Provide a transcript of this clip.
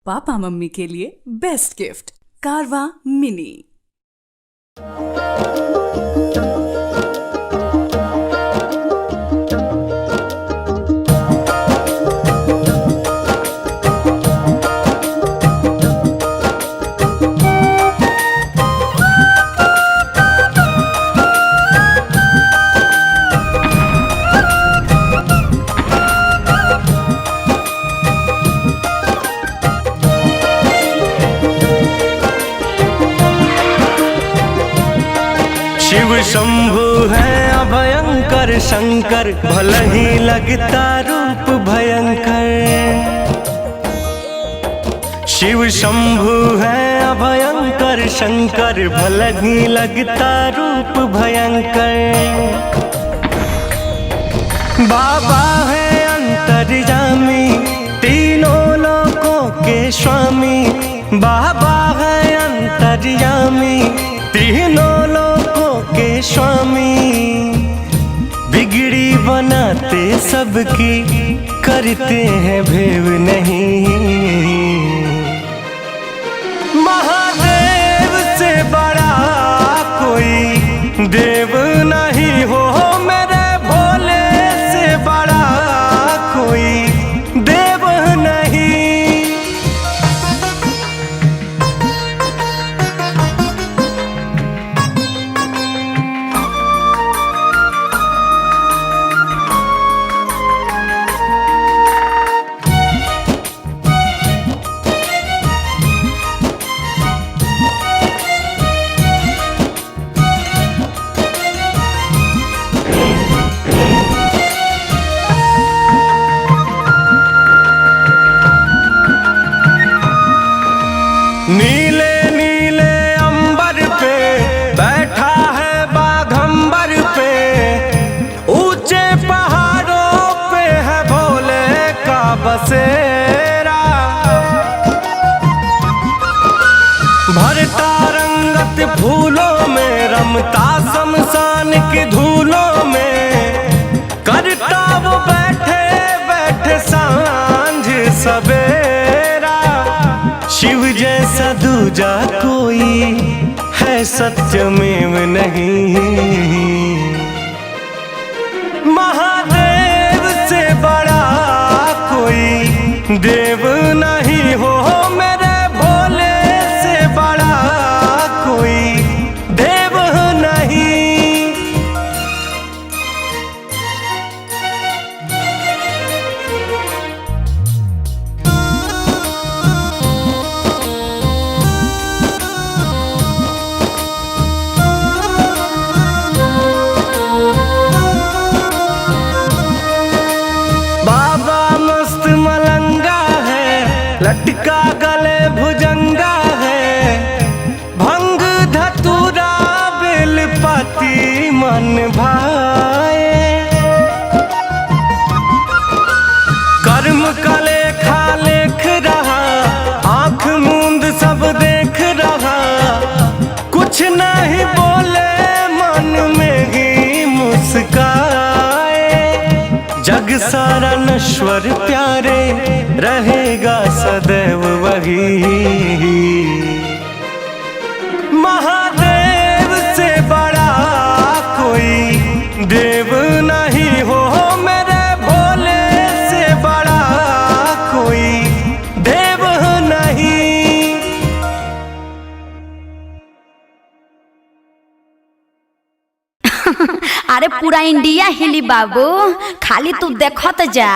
Papa mummy के लिए best gift कारवा मिनी। शिव शंभु है अभयंकर शंकर, भले ही लगता रूप भयंकर। शिव शंभु है अभयंकर शंकर, भले ही लगता रूप भयंकर। बाबा है अंतर्यामी, तीनों लोकों के स्वामी। बाबा है अंतर्यामी, तीनों लोकों के स्वामी। बिगड़ी बनाते सबकी, करते हैं भेव नहीं। महादेव से बड़ा कोई देव नहीं हो, मेरे भोले से बड़ा कोई देव नहीं। नीले नीले अंबर पे बैठा है बाघंबर पे, ऊंचे पहाड़ों पे है भोले का बसेरा। भरता रंगत फूलों में, रमता शमशान की धूलों में, करता वो बैठे बैठे सांझ सवेरा। शिव जैसा दूजा कोई है सत्यमेव नहीं। महादेव से बड़ा कोई देव नहीं हो, मेरे भोले से बड़ा कोई देव नहीं। लटका गले भुजंगा है, भंग धतूरा बेलपति मन भाए। कर्म का लेखा लेख रहा, आंख मूंद सब देख रहा। कुछ नहीं बोले, मन में ही मुस्काए। जग सारा नश्वर प्यारे, रहेगा सदैव वही। महादेव से बड़ा कोई देव नहीं हो, मेरे भोले से बड़ा कोई देव नहीं। अरे पूरा इंडिया हिली बाबू, खाली तू देखत जा।